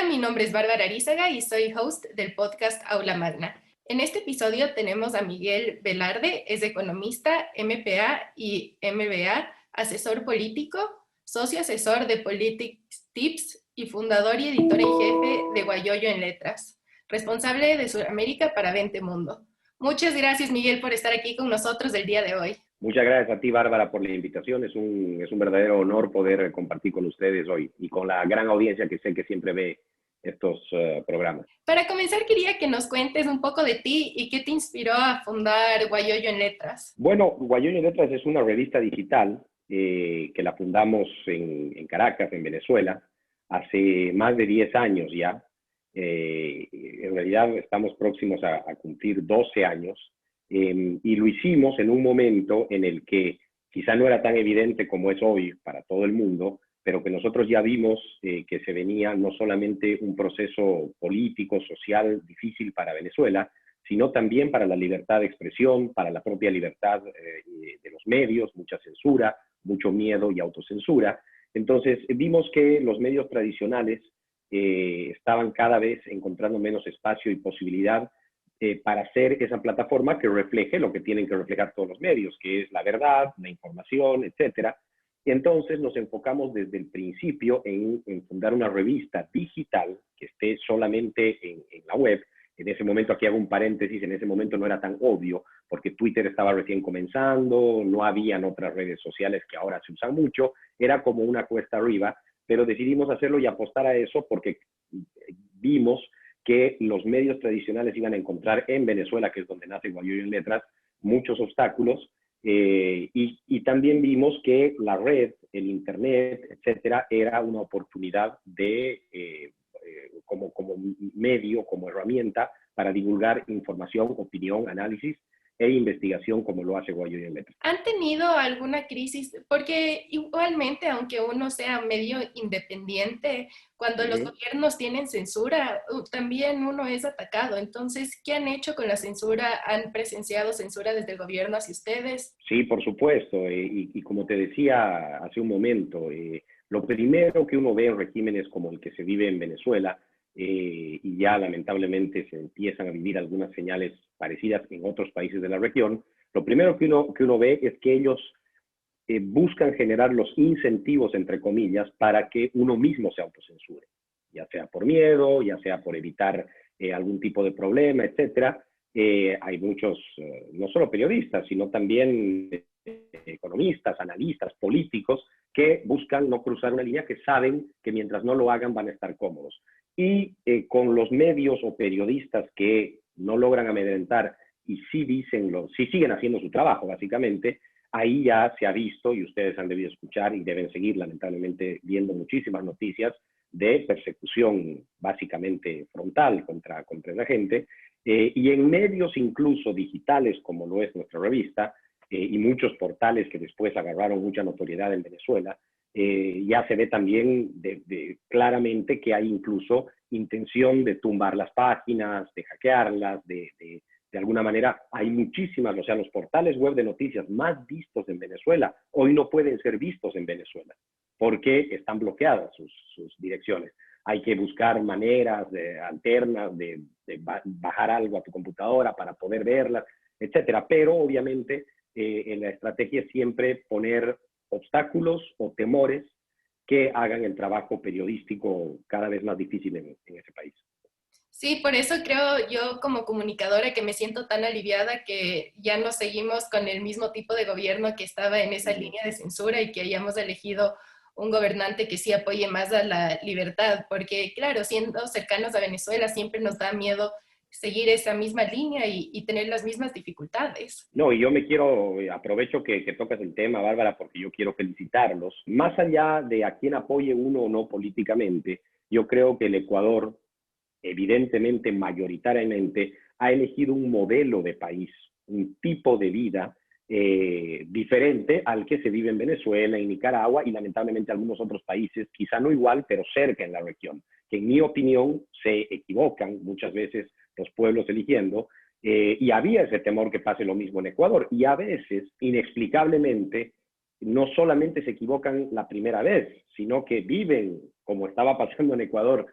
Hola, mi nombre es Bárbara Arízaga y soy host del podcast Aula Magna. En este episodio tenemos a Miguel Velarde, es economista, MPA y MBA, asesor político, socio asesor de Politics Tips y fundador y editor en jefe de Guayoyo en Letras, responsable de Sudamérica para 20 Mundo. Muchas gracias, Miguel, por estar aquí con nosotros el día de hoy. Muchas gracias a ti, Bárbara, por la invitación. Es un verdadero honor poder compartir con ustedes hoy y con la gran audiencia que sé que siempre ve estos programas. Para comenzar, quería que nos cuentes un poco de ti y qué te inspiró a fundar Guayoyo en Letras. Bueno, Guayoyo en Letras es una revista digital que la fundamos en Caracas, en Venezuela, hace más de 10 años ya. En realidad estamos próximos a cumplir 12 años. Y lo hicimos en un momento en el que quizá no era tan evidente como es hoy para todo el mundo, pero que nosotros ya vimos que se venía no solamente un proceso político, social difícil para Venezuela, sino también para la libertad de expresión, para la propia libertad de los medios, mucha censura, mucho miedo y autocensura. Entonces vimos que los medios tradicionales estaban cada vez encontrando menos espacio y posibilidad para hacer esa plataforma que refleje lo que tienen que reflejar todos los medios, que es la verdad, la información, etcétera. Y entonces nos enfocamos desde el principio en fundar una revista digital que esté solamente en la web. En ese momento, aquí hago un paréntesis, en ese momento no era tan obvio, porque Twitter estaba recién comenzando, no habían otras redes sociales que ahora se usan mucho, era como una cuesta arriba, pero decidimos hacerlo y apostar a eso porque vimos que los medios tradicionales iban a encontrar en Venezuela, que es donde nace Guayoyo en Letras, muchos obstáculos, y también vimos que la red, el internet, etcétera, era una oportunidad de, como medio, como herramienta para divulgar información, opinión, análisis e investigación como lo hace Guayoyo en Letras. ¿Han tenido alguna crisis? Porque igualmente, aunque uno sea medio independiente, cuando los gobiernos tienen censura, también uno es atacado. Entonces, ¿qué han hecho con la censura? ¿Han presenciado censura desde el gobierno hacia ustedes? Sí, por supuesto. Y como te decía hace un momento, lo primero que uno ve en regímenes como el que se vive en Venezuela, y ya lamentablemente se empiezan a vivir algunas señales parecidas en otros países de la región, lo primero que uno ve es que ellos buscan generar los incentivos, entre comillas, para que uno mismo se autocensure, ya sea por miedo, ya sea por evitar algún tipo de problema, etcétera. Hay muchos, no solo periodistas, sino también economistas, analistas, políticos, que buscan no cruzar una línea, que saben que mientras no lo hagan van a estar cómodos. Y con los medios o periodistas que no logran amedrentar y sí siguen haciendo su trabajo, básicamente, ahí ya se ha visto, y ustedes han debido escuchar y deben seguir, lamentablemente, viendo muchísimas noticias de persecución básicamente frontal contra esa gente, y en medios incluso digitales, como lo es nuestra revista, y muchos portales que después agarraron mucha notoriedad en Venezuela, ya se ve también claramente que hay incluso intención de tumbar las páginas, de hackearlas, de alguna manera. Hay muchísimas, o sea, los portales web de noticias más vistos en Venezuela hoy no pueden ser vistos en Venezuela porque están bloqueadas sus direcciones. Hay que buscar maneras alternas de bajar algo a tu computadora para poder verlas, etcétera. Pero obviamente en la estrategia es siempre poner obstáculos o temores que hagan el trabajo periodístico cada vez más difícil en ese país. Sí, por eso creo yo como comunicadora que me siento tan aliviada que ya no seguimos con el mismo tipo de gobierno que estaba en esa línea de censura y que hayamos elegido un gobernante que sí apoye más a la libertad, porque claro, siendo cercanos a Venezuela siempre nos da miedo seguir esa misma línea y tener las mismas dificultades. No, y yo aprovecho que tocas el tema, Bárbara, porque yo quiero felicitarlos. Más allá de a quién apoye uno o no políticamente, yo creo que el Ecuador, evidentemente, mayoritariamente, ha elegido un modelo de país, un tipo de vida diferente al que se vive en Venezuela, en Nicaragua y lamentablemente algunos otros países, quizá no igual, pero cerca en la región, que en mi opinión se equivocan muchas veces los pueblos eligiendo, y había ese temor que pase lo mismo en Ecuador, y a veces, inexplicablemente, no solamente se equivocan la primera vez, sino que viven, como estaba pasando en Ecuador,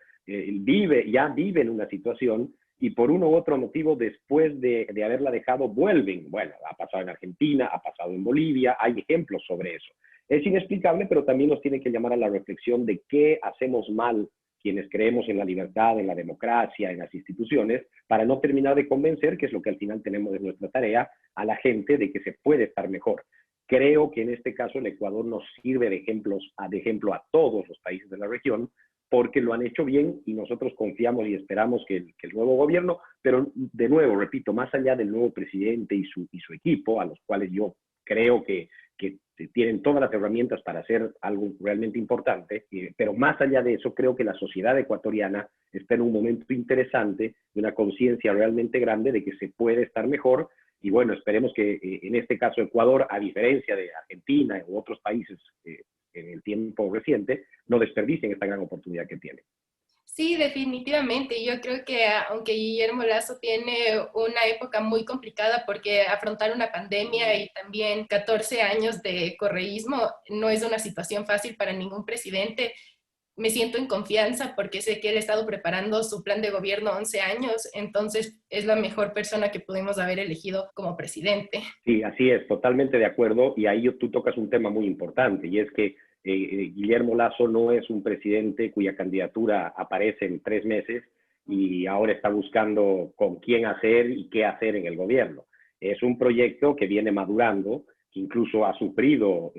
ya viven una situación y por uno u otro motivo después de haberla dejado vuelven. Bueno, ha pasado en Argentina, ha pasado en Bolivia, hay ejemplos sobre eso. Es inexplicable, pero también nos tiene que llamar a la reflexión de qué hacemos mal quienes creemos en la libertad, en la democracia, en las instituciones, para no terminar de convencer, que es lo que al final tenemos de nuestra tarea, a la gente de que se puede estar mejor. Creo que en este caso el Ecuador nos sirve de ejemplo a todos los países de la región, porque lo han hecho bien y nosotros confiamos y esperamos que el nuevo gobierno, pero de nuevo, repito, más allá del nuevo presidente y su equipo, a los cuales yo creo que tienen todas las herramientas para hacer algo realmente importante, pero más allá de eso, creo que la sociedad ecuatoriana está en un momento interesante, de una conciencia realmente grande de que se puede estar mejor, y bueno, esperemos que en este caso Ecuador, a diferencia de Argentina u otros países en el tiempo reciente, no desperdicien esta gran oportunidad que tienen. Sí, definitivamente. Yo creo que aunque Guillermo Lasso tiene una época muy complicada porque afrontar una pandemia y también 14 años de correísmo no es una situación fácil para ningún presidente. Me siento en confianza porque sé que él ha estado preparando su plan de gobierno 11 años, entonces es la mejor persona que pudimos haber elegido como presidente. Sí, así es, totalmente de acuerdo. Y ahí tú tocas un tema muy importante, y es que Guillermo Lasso no es un presidente cuya candidatura aparece en 3 meses y ahora está buscando con quién hacer y qué hacer en el gobierno. Es un proyecto que viene madurando, que incluso ha sufrido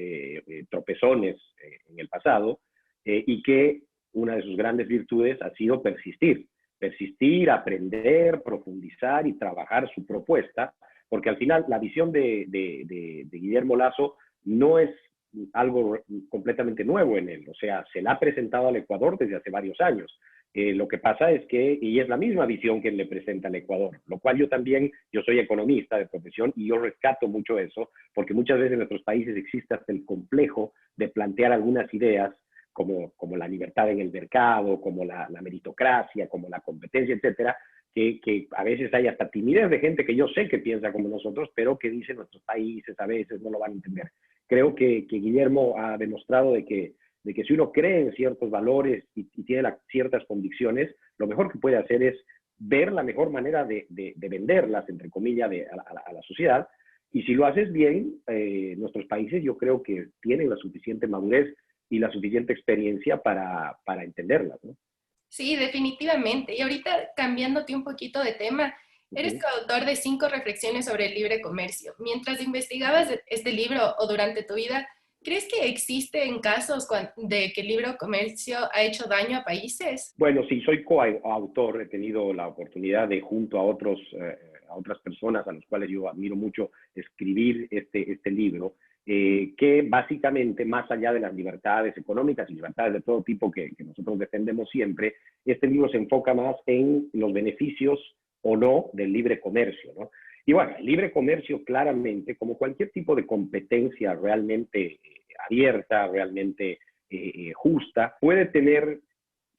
tropezones en el pasado, y que una de sus grandes virtudes ha sido persistir, aprender, profundizar y trabajar su propuesta, porque al final la visión de Guillermo Lasso no es algo completamente nuevo en él, o sea, se la ha presentado al Ecuador desde hace varios años. Lo que pasa es que, y es la misma visión que él le presenta al Ecuador, lo cual yo soy economista de profesión y yo rescato mucho eso, porque muchas veces en nuestros países existe hasta el complejo de plantear algunas ideas como la libertad en el mercado, como la meritocracia, como la competencia, etcétera, que a veces hay hasta timidez de gente que yo sé que piensa como nosotros, pero que dice nuestros países a veces no lo van a entender. Creo que Guillermo ha demostrado de que si uno cree en ciertos valores y tiene ciertas convicciones, lo mejor que puede hacer es ver la mejor manera de venderlas, entre comillas, a la sociedad. Y si lo haces bien, nuestros países yo creo que tienen la suficiente madurez y la suficiente experiencia para entenderlas, ¿no? Sí, definitivamente. Y ahorita cambiándote un poquito de tema, eres coautor de 5 reflexiones sobre el libre comercio. Mientras investigabas este libro o durante tu vida, ¿crees que existen casos de que el libre comercio ha hecho daño a países? Bueno, sí, soy coautor, he tenido la oportunidad de, junto a otras personas a las cuales yo admiro mucho, escribir este libro, que básicamente, más allá de las libertades económicas y libertades de todo tipo que nosotros defendemos siempre, este libro se enfoca más en los beneficios o no del libre comercio, ¿no? Y bueno, el libre comercio claramente, como cualquier tipo de competencia realmente abierta, realmente justa, puede tener,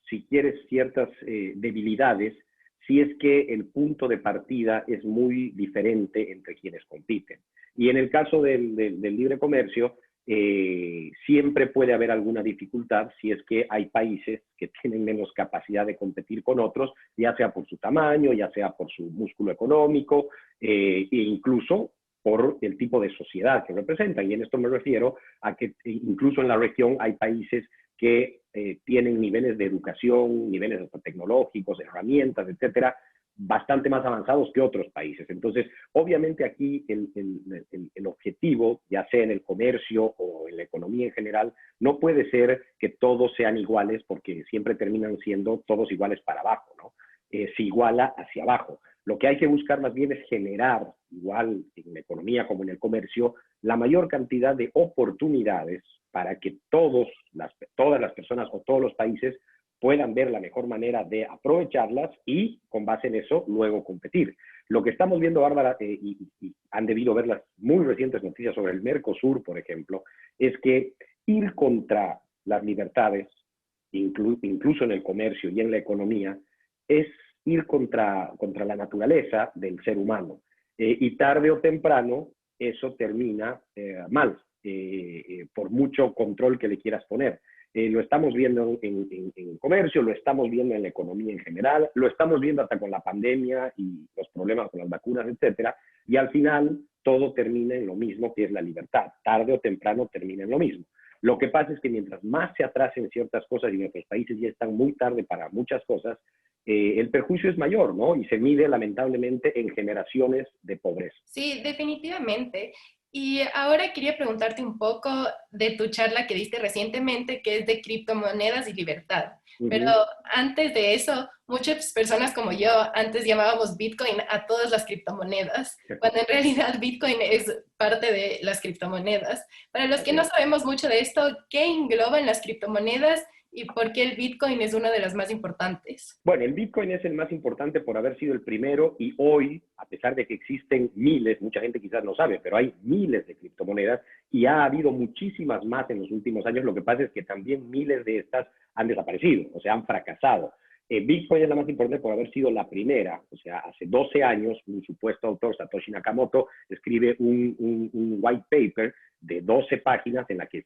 si quieres, ciertas debilidades, si es que el punto de partida es muy diferente entre quienes compiten. Y en el caso del libre comercio, siempre puede haber alguna dificultad si es que hay países que tienen menos capacidad de competir con otros, ya sea por su tamaño, ya sea por su músculo económico, e incluso por el tipo de sociedad que representan. Y en esto me refiero a que incluso en la región hay países que tienen niveles de educación, niveles tecnológicos, herramientas, etcétera, bastante más avanzados que otros países. Entonces, obviamente aquí el objetivo, ya sea en el comercio o en la economía en general, no puede ser que todos sean iguales, porque siempre terminan siendo todos iguales para abajo, ¿no? Se iguala hacia abajo. Lo que hay que buscar más bien es generar, igual en la economía como en el comercio, la mayor cantidad de oportunidades para que todas las personas o todos los países puedan ver la mejor manera de aprovecharlas y, con base en eso, luego competir. Lo que estamos viendo, Bárbara, y han debido ver las muy recientes noticias sobre el Mercosur, por ejemplo, es que ir contra las libertades, incluso en el comercio y en la economía, es ir contra la naturaleza del ser humano. Y tarde o temprano eso termina mal, por mucho control que le quieras poner. lo estamos viendo en comercio, lo estamos viendo en la economía en general, lo estamos viendo hasta con la pandemia y los problemas con las vacunas, etcétera, y al final todo termina en lo mismo, que es la libertad. Tarde o temprano termina en lo mismo. Lo que pasa es que mientras más se atrasen ciertas cosas y nuestros países ya están muy tarde para muchas cosas, el perjuicio es mayor, ¿no? Y se mide lamentablemente en generaciones de pobreza. Sí, definitivamente. Y ahora quería preguntarte un poco de tu charla que diste recientemente, que es de criptomonedas y libertad. Pero antes de eso, muchas personas como yo antes llamábamos Bitcoin a todas las criptomonedas, cuando en realidad Bitcoin es parte de las criptomonedas. Para los que no sabemos mucho de esto, ¿qué engloban las criptomonedas y por qué el Bitcoin es una de las más importantes? Bueno, el Bitcoin es el más importante por haber sido el primero y hoy, a pesar de que existen miles, mucha gente quizás no sabe, pero hay miles de criptomonedas y ha habido muchísimas más en los últimos años. Lo que pasa es que también miles de estas han desaparecido, o sea, han fracasado. Bitcoin es la más importante por haber sido la primera, o sea, hace 12 años un supuesto autor, Satoshi Nakamoto, escribe un white paper de 12 páginas en la que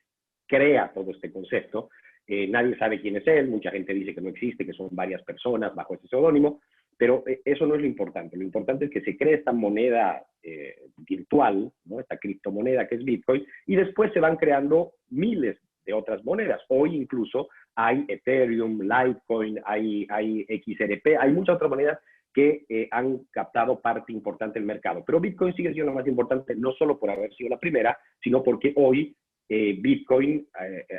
crea todo este concepto. Nadie sabe quién es él, mucha gente dice que no existe, que son varias personas bajo ese seudónimo, pero eso no es lo importante. Lo importante es que se cree esta moneda virtual, ¿no? Esta criptomoneda que es Bitcoin, y después se van creando miles de otras monedas. Hoy incluso hay Ethereum, Litecoin, hay XRP, hay muchas otras monedas que han captado parte importante del mercado. Pero Bitcoin sigue siendo la más importante, no solo por haber sido la primera, sino porque hoy Bitcoin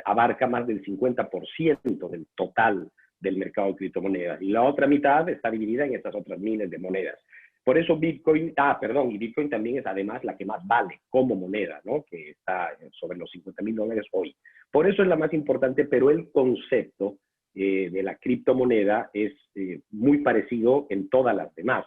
abarca más del 50% del total del mercado de criptomonedas y la otra mitad está dividida en estas otras miles de monedas. Por eso Bitcoin, y Bitcoin también es además la que más vale como moneda, ¿no? Que está sobre los $50,000 hoy. Por eso es la más importante, pero el concepto de la criptomoneda es muy parecido en todas las demás,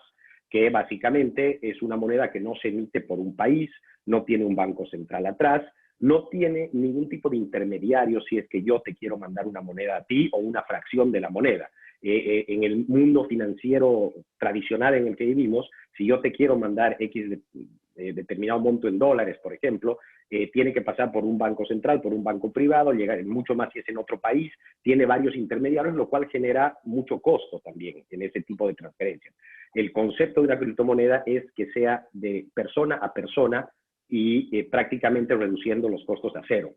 que básicamente es una moneda que no se emite por un país, no tiene un banco central atrás, no tiene ningún tipo de intermediario si es que yo te quiero mandar una moneda a ti o una fracción de la moneda. En el mundo financiero tradicional en el que vivimos, si yo te quiero mandar X determinado monto en dólares, por ejemplo, tiene que pasar por un banco central, por un banco privado, llegar mucho más si es en otro país, tiene varios intermediarios, lo cual genera mucho costo también en ese tipo de transferencias. El concepto de una criptomoneda es que sea de persona a persona, y prácticamente reduciendo los costos a cero,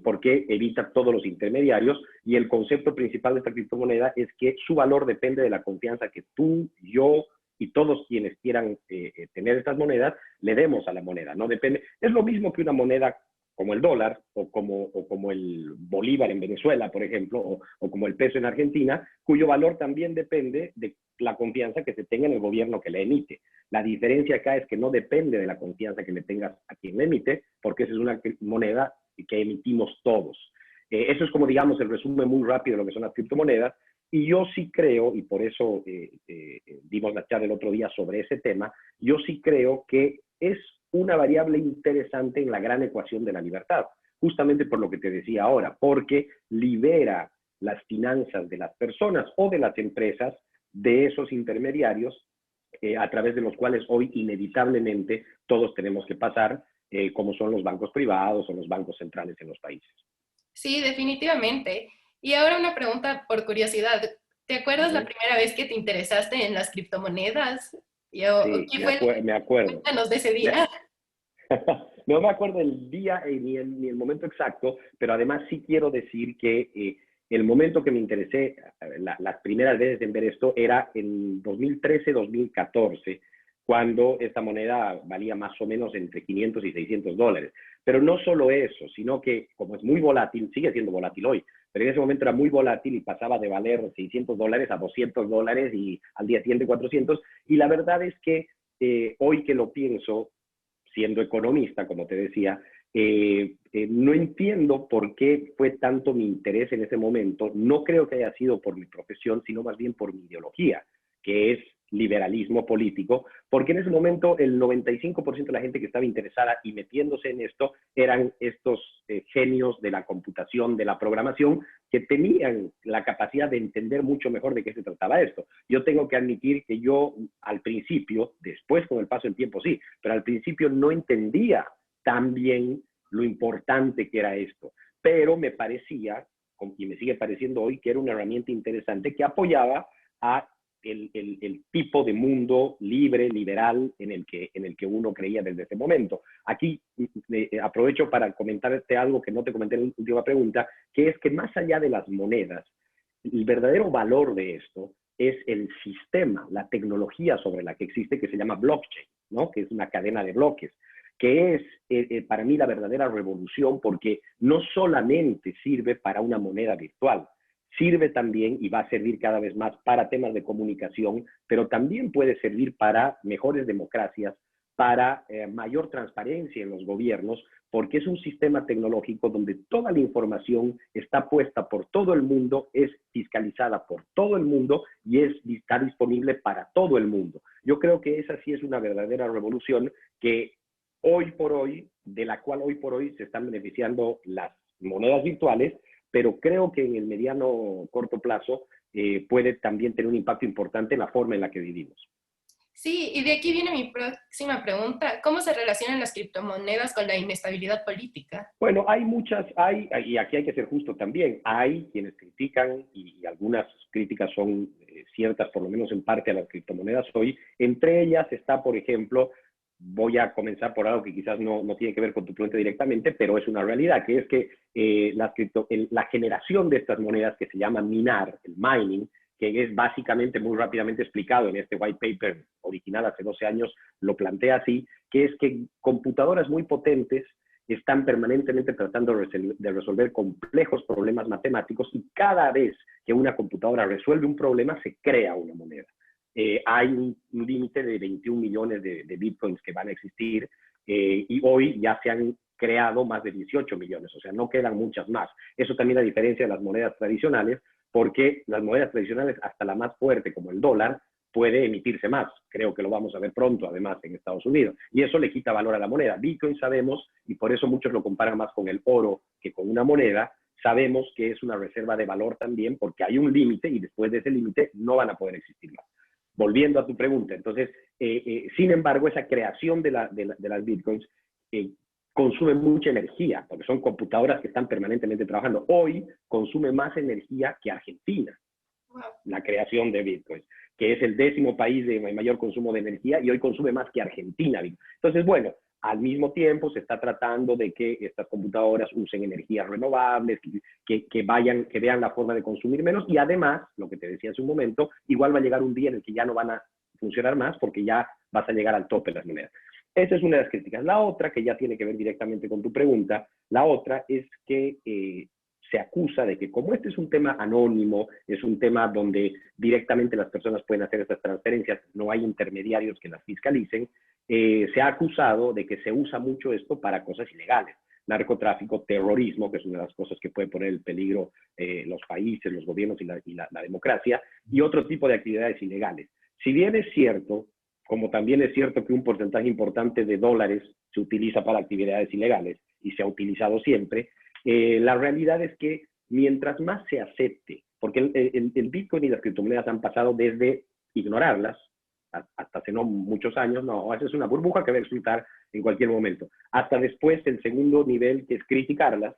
porque evita todos los intermediarios y el concepto principal de esta criptomoneda es que su valor depende de la confianza que tú, yo y todos quienes quieran tener estas monedas le demos a la moneda. No depende, es lo mismo que una moneda como el dólar o como el bolívar en Venezuela, por ejemplo, o como el peso en Argentina, cuyo valor también depende de la confianza que se tenga en el gobierno que la emite. La diferencia acá es que no depende de la confianza que le tengas a quien la emite, porque esa es una moneda que emitimos todos. Eso es como, digamos, el resumen muy rápido de lo que son las criptomonedas. Y yo sí creo, y por eso dimos la charla el otro día sobre ese tema, yo sí creo que es una variable interesante en la gran ecuación de la libertad, justamente por lo que te decía ahora, porque libera las finanzas de las personas o de las empresas de esos intermediarios a través de los cuales hoy inevitablemente todos tenemos que pasar, como son los bancos privados o los bancos centrales en los países. Sí, definitivamente. Y ahora una pregunta por curiosidad. ¿Te acuerdas la primera vez que te interesaste en las criptomonedas? Sí, ¿Qué fue? me acuerdo. Cuéntanos de ese día. No me acuerdo el día ni el momento exacto, pero además sí quiero decir que el momento que me interesé, las primeras veces en ver esto, era en 2013-2014, cuando esta moneda valía más o menos entre $500 y $600. Pero no solo eso, sino que como es muy volátil, sigue siendo volátil hoy, pero en ese momento era muy volátil y pasaba de valer $600 a $200 y al día siguiente 400. Y la verdad es que hoy que lo pienso, siendo economista, como te decía, no entiendo por qué fue tanto mi interés en ese momento. No creo que haya sido por mi profesión, sino más bien por mi ideología, que es liberalismo político, porque en ese momento el 95% de la gente que estaba interesada y metiéndose en esto eran estos genios de la computación, de la programación, que tenían la capacidad de entender mucho mejor de qué se trataba esto. Yo tengo que admitir que yo al principio, después con el paso del tiempo sí, pero al principio no entendía tan bien lo importante que era esto, pero me parecía y me sigue pareciendo hoy, que era una herramienta interesante que apoyaba a el tipo de mundo libre, liberal, en el que uno creía desde ese momento. Aquí aprovecho para comentarte algo que no te comenté en la última pregunta, que es que más allá de las monedas, el verdadero valor de esto es el sistema, la tecnología sobre la que existe, que se llama blockchain, ¿no? Que es una cadena de bloques, que es para mí la verdadera revolución, porque no solamente sirve para una moneda virtual, sirve también y va a servir cada vez más para temas de comunicación, pero también puede servir para mejores democracias, para mayor transparencia en los gobiernos, porque es un sistema tecnológico donde toda la información está puesta por todo el mundo, es fiscalizada por todo el mundo y está disponible para todo el mundo. Yo creo que esa sí es una verdadera revolución que hoy por hoy, de la cual hoy por hoy se están beneficiando las monedas virtuales, pero creo que en el mediano corto plazo puede también tener un impacto importante en la forma en la que vivimos. Sí, y de aquí viene mi próxima pregunta. ¿Cómo se relacionan las criptomonedas con la inestabilidad política? Bueno, y aquí hay que ser justo también, hay quienes critican, y algunas críticas son ciertas, por lo menos en parte, a las criptomonedas hoy. Entre ellas está, por ejemplo, voy a comenzar por algo que quizás no tiene que ver con tu pregunta directamente, pero es una realidad, que es que la generación de estas monedas, que se llama minar, el mining, que es básicamente muy rápidamente explicado en este white paper original hace 12 años, lo plantea así, que es que computadoras muy potentes están permanentemente tratando de resolver complejos problemas matemáticos, y cada vez que una computadora resuelve un problema, se crea una moneda. Hay un límite de 21 millones de bitcoins que van a existir, y hoy ya se han creado más de 18 millones, o sea, no quedan muchas más. Eso también a diferencia de las monedas tradicionales, porque las monedas tradicionales, hasta la más fuerte como el dólar, puede emitirse más. Creo que lo vamos a ver pronto, además, en Estados Unidos. Y eso le quita valor a la moneda. Bitcoin sabemos, y por eso muchos lo comparan más con el oro que con una moneda, sabemos que es una reserva de valor también, porque hay un límite y después de ese límite no van a poder existir más. Volviendo a tu pregunta, entonces, sin embargo, esa creación de las Bitcoins consume mucha energía, porque son computadoras que están permanentemente trabajando. Hoy consume más energía que Argentina, la creación de Bitcoin, que es el 10º país de mayor consumo de energía, y hoy consume más que Argentina. Entonces, bueno, al mismo tiempo se está tratando de que estas computadoras usen energías renovables, que vean la forma de consumir menos, y además, lo que te decía hace un momento, igual va a llegar un día en el que ya no van a funcionar más, porque ya vas a llegar al tope de las monedas. Esa es una de las críticas. La otra, que ya tiene que ver directamente con tu pregunta, la otra es que se acusa de que, como este es un tema anónimo, es un tema donde directamente las personas pueden hacer estas transferencias, no hay intermediarios que las fiscalicen, se ha acusado de que se usa mucho esto para cosas ilegales: narcotráfico, terrorismo, que es una de las cosas que puede poner en peligro los países, los gobiernos y la democracia, y otro tipo de actividades ilegales. Si bien es cierto, como también es cierto que un porcentaje importante de dólares se utiliza para actividades ilegales, y se ha utilizado siempre, la realidad es que mientras más se acepte, porque el Bitcoin y las criptomonedas han pasado desde ignorarlas, hasta hace no muchos años, no, es una burbuja que va a explotar en cualquier momento, hasta después el segundo nivel, que es criticarlas,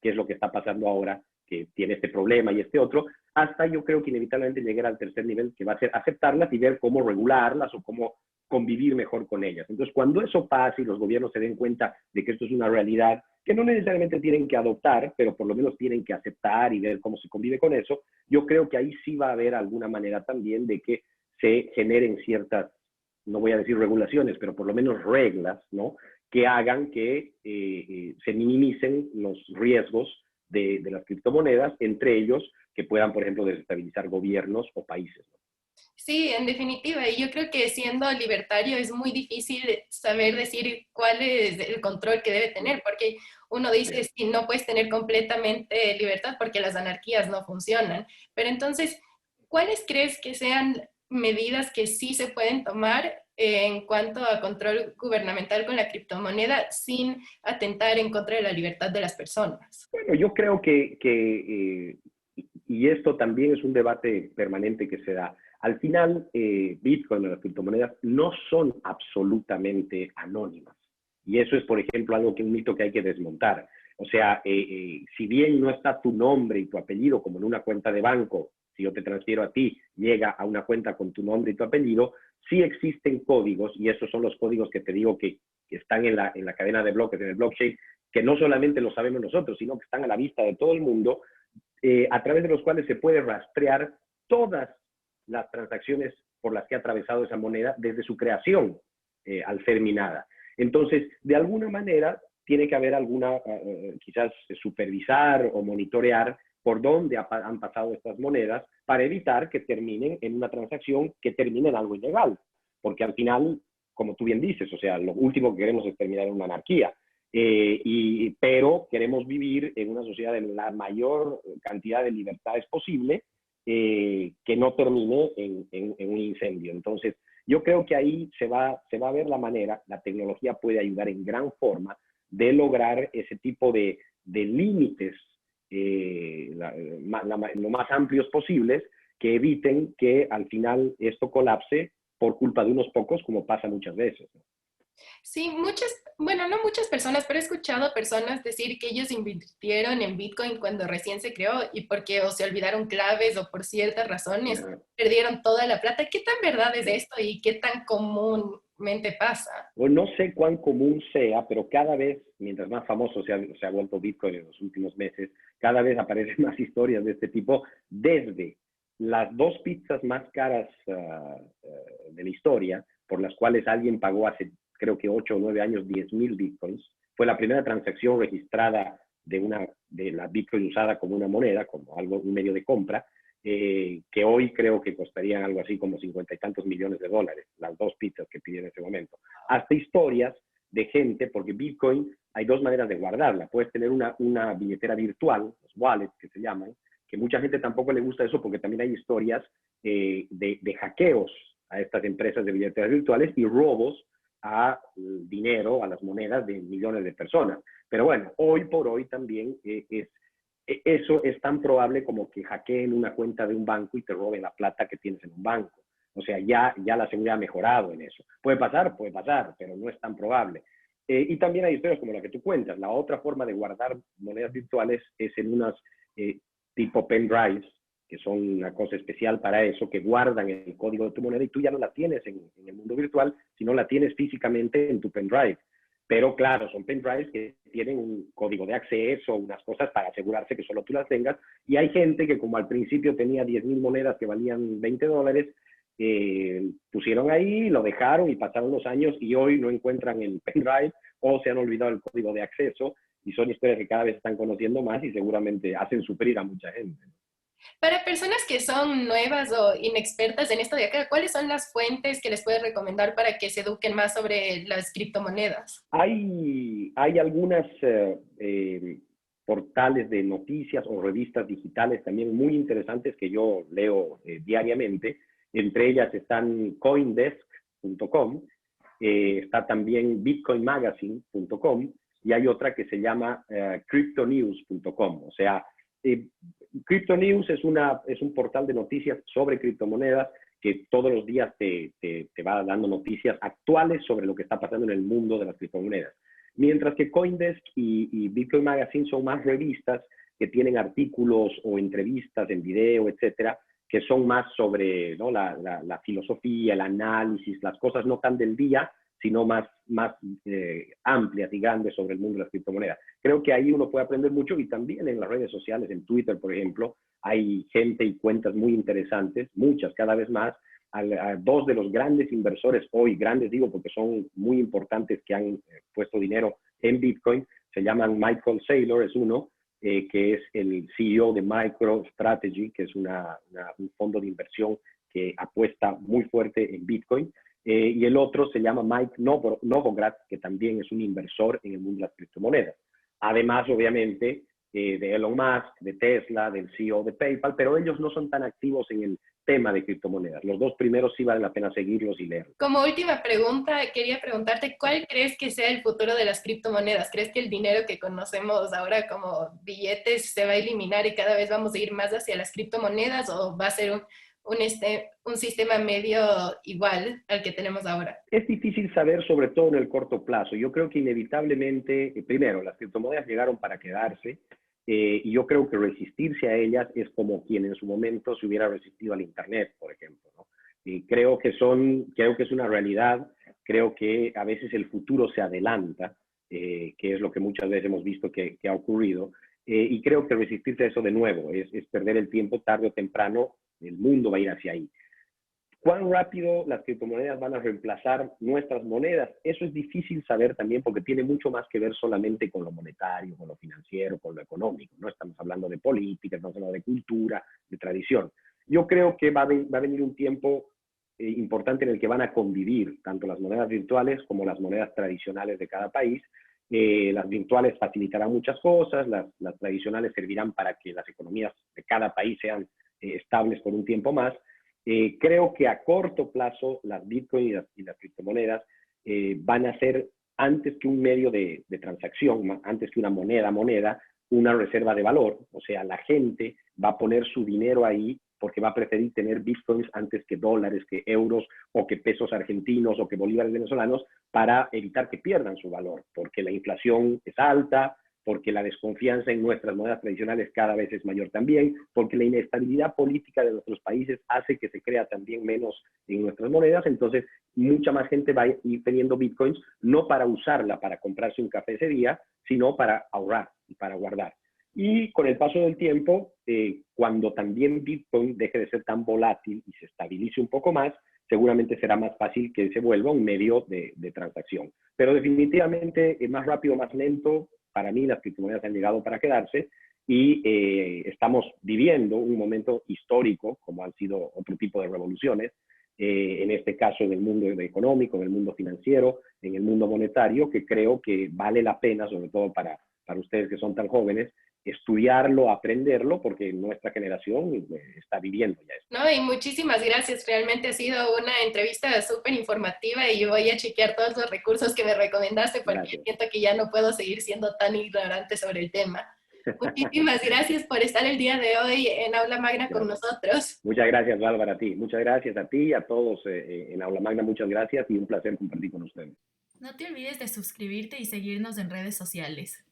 que es lo que está pasando ahora, que tiene este problema y este otro, hasta yo creo que inevitablemente llegar al tercer nivel, que va a ser aceptarlas y ver cómo regularlas o cómo convivir mejor con ellas. Entonces, cuando eso pase y los gobiernos se den cuenta de que esto es una realidad, que no necesariamente tienen que adoptar, pero por lo menos tienen que aceptar y ver cómo se convive con eso, yo creo que ahí sí va a haber alguna manera también de que se generen ciertas, no voy a decir regulaciones, pero por lo menos reglas, ¿no?, que hagan que se minimicen los riesgos de las criptomonedas, entre ellos que puedan, por ejemplo, desestabilizar gobiernos o países, ¿no? Sí, en definitiva, y yo creo que siendo libertario es muy difícil saber decir cuál es el control que debe tener, porque uno dice, si no puedes tener completamente libertad porque las anarquías no funcionan. Pero entonces, ¿cuáles crees que sean medidas que sí se pueden tomar en cuanto a control gubernamental con la criptomoneda sin atentar en contra de la libertad de las personas? Bueno, yo creo y esto también es un debate permanente que se da. Al final, Bitcoin o las criptomonedas no son absolutamente anónimas. Y eso es, por ejemplo, un mito que hay que desmontar. O sea, si bien no está tu nombre y tu apellido como en una cuenta de banco, si yo te transfiero a ti, llega a una cuenta con tu nombre y tu apellido, sí existen códigos, y esos son los códigos que te digo que están en la cadena de bloques, en el blockchain, que no solamente lo sabemos nosotros, sino que están a la vista de todo el mundo, a través de los cuales se puede rastrear todas las transacciones por las que ha atravesado esa moneda desde su creación al ser minada. Entonces, de alguna manera, tiene que haber alguna, quizás supervisar o monitorear por dónde han pasado estas monedas para evitar que terminen en una transacción que termine en algo ilegal. Porque al final, como tú bien dices, o sea, lo último que queremos es terminar en una anarquía. Pero queremos vivir en una sociedad de la mayor cantidad de libertades posible, que no termine en un incendio. Entonces, yo creo que ahí se va a ver la manera, la tecnología puede ayudar en gran forma de lograr ese tipo de límites lo más amplios posibles, que eviten que al final esto colapse por culpa de unos pocos, como pasa muchas veces. Sí, bueno, no muchas personas, pero he escuchado personas decir que ellos invirtieron en Bitcoin cuando recién se creó y porque o se olvidaron claves o por ciertas razones perdieron toda la plata. ¿Qué tan verdad es esto y qué tan comúnmente pasa? Bueno, no sé cuán común sea, pero cada vez, mientras más famoso se ha vuelto Bitcoin en los últimos meses, cada vez aparecen más historias de este tipo, desde las 2 pizzas más caras de la historia, por las cuales alguien pagó hace, creo que 8 o 9 años, 10,000 Bitcoins. Fue la primera transacción registrada de la Bitcoin usada como una moneda, como un medio de compra, que hoy creo que costarían algo así como 50 y tantos millones de dólares, las 2 pizzas que pidieron en ese momento. Hasta historias de gente, porque Bitcoin hay 2 maneras de guardarla. Puedes tener una billetera virtual, los wallets que se llaman, que mucha gente tampoco le gusta eso porque también hay historias de hackeos a estas empresas de billeteras virtuales y robos a dinero, a las monedas de millones de personas. Pero bueno, hoy por hoy también eso es tan probable como que hackeen una cuenta de un banco y te roben la plata que tienes en un banco. O sea, ya la seguridad ha mejorado en eso. Puede pasar, pero no es tan probable. Y también hay historias como la que tú cuentas. La otra forma de guardar monedas virtuales es en unas tipo pendrives, que son una cosa especial para eso, que guardan el código de tu moneda y tú ya no la tienes en el mundo virtual, sino la tienes físicamente en tu pendrive. Pero claro, son pendrives que tienen un código de acceso, unas cosas para asegurarse que solo tú las tengas. Y hay gente que como al principio tenía 10,000 monedas que valían $20, pusieron ahí, lo dejaron y pasaron los años y hoy no encuentran el pendrive o se han olvidado el código de acceso, y son historias que cada vez están conociendo más y seguramente hacen sufrir a mucha gente. Para personas que son nuevas o inexpertas en esto de acá, ¿cuáles son las fuentes que les puedes recomendar para que se eduquen más sobre las criptomonedas? Hay algunas portales de noticias o revistas digitales también muy interesantes que yo leo diariamente. Entre ellas están coindesk.com, está también bitcoinmagazine.com y hay otra que se llama cryptonews.com. O sea, Crypto News es un portal de noticias sobre criptomonedas que todos los días te va dando noticias actuales sobre lo que está pasando en el mundo de las criptomonedas. Mientras que CoinDesk y Bitcoin Magazine son más revistas que tienen artículos o entrevistas en video, etcétera, que son más sobre, ¿no?, la filosofía, el análisis, las cosas no tan del día, sino más amplias y grandes sobre el mundo de las criptomonedas. Creo que ahí uno puede aprender mucho, y también en las redes sociales, en Twitter, por ejemplo, hay gente y cuentas muy interesantes, muchas cada vez más. A 2 de los grandes inversores hoy, grandes digo porque son muy importantes, que han puesto dinero en Bitcoin, se llaman Michael Saylor, es uno, que es el CEO de MicroStrategy, que es un fondo de inversión que apuesta muy fuerte en Bitcoin. Y el otro se llama Mike Novogratz, que también es un inversor en el mundo de las criptomonedas. Además, obviamente, de Elon Musk, de Tesla, del CEO de PayPal, pero ellos no son tan activos en el tema de criptomonedas. Los 2 primeros sí vale la pena seguirlos y leerlos. Como última pregunta, quería preguntarte, ¿cuál crees que sea el futuro de las criptomonedas? ¿Crees que el dinero que conocemos ahora como billetes se va a eliminar y cada vez vamos a ir más hacia las criptomonedas, o va a ser un sistema medio igual al que tenemos ahora? Es difícil saber, sobre todo en el corto plazo. Yo creo que inevitablemente, primero, las criptomonedas llegaron para quedarse, y yo creo que resistirse a ellas es como quien en su momento se hubiera resistido al Internet, por ejemplo, ¿no? Y creo que es una realidad. Creo que a veces el futuro se adelanta, que es lo que muchas veces hemos visto que ha ocurrido, y creo que resistirse a eso de nuevo es perder el tiempo. Tarde o temprano el mundo va a ir hacia ahí. ¿Cuán rápido las criptomonedas van a reemplazar nuestras monedas? Eso es difícil saber también, porque tiene mucho más que ver solamente con lo monetario, con lo financiero, con lo económico. No estamos hablando de política, estamos hablando de cultura, de tradición. Yo creo que va a venir un tiempo importante en el que van a convivir tanto las monedas virtuales como las monedas tradicionales de cada país. Las virtuales facilitarán muchas cosas, las tradicionales servirán para que las economías de cada país sean estables por un tiempo más. Creo que a corto plazo las Bitcoin y las criptomonedas van a ser, antes que un medio de transacción, antes que una moneda, una reserva de valor. O sea, la gente va a poner su dinero ahí porque va a preferir tener Bitcoins antes que dólares, que euros, o que pesos argentinos, o que bolívares venezolanos, para evitar que pierdan su valor, porque la inflación es alta, porque la desconfianza en nuestras monedas tradicionales cada vez es mayor también, porque la inestabilidad política de nuestros países hace que se crea también menos en nuestras monedas. Entonces mucha más gente va a ir teniendo Bitcoins, no para usarla para comprarse un café ese día, sino para ahorrar y para guardar. Y con el paso del tiempo, cuando también Bitcoin deje de ser tan volátil y se estabilice un poco más, seguramente será más fácil que se vuelva un medio de transacción. Pero definitivamente, más rápido, más lento, para mí las criptomonedas han llegado para quedarse, y estamos viviendo un momento histórico, como han sido otro tipo de revoluciones, en este caso en el mundo económico, en el mundo financiero, en el mundo monetario, que creo que vale la pena, sobre todo para ustedes que son tan jóvenes, estudiarlo, aprenderlo, porque nuestra generación está viviendo ya eso. No, y muchísimas gracias. Realmente ha sido una entrevista súper informativa y yo voy a chequear todos los recursos que me recomendaste porque Gracias. siento que ya no puedo seguir siendo tan ignorante sobre el tema. Muchísimas gracias por estar el día de hoy en Aula Magna con nosotros. Muchas gracias, Bárbara, a ti. Muchas gracias a ti y a todos en Aula Magna. Muchas gracias y un placer compartir con ustedes. No te olvides de suscribirte y seguirnos en redes sociales.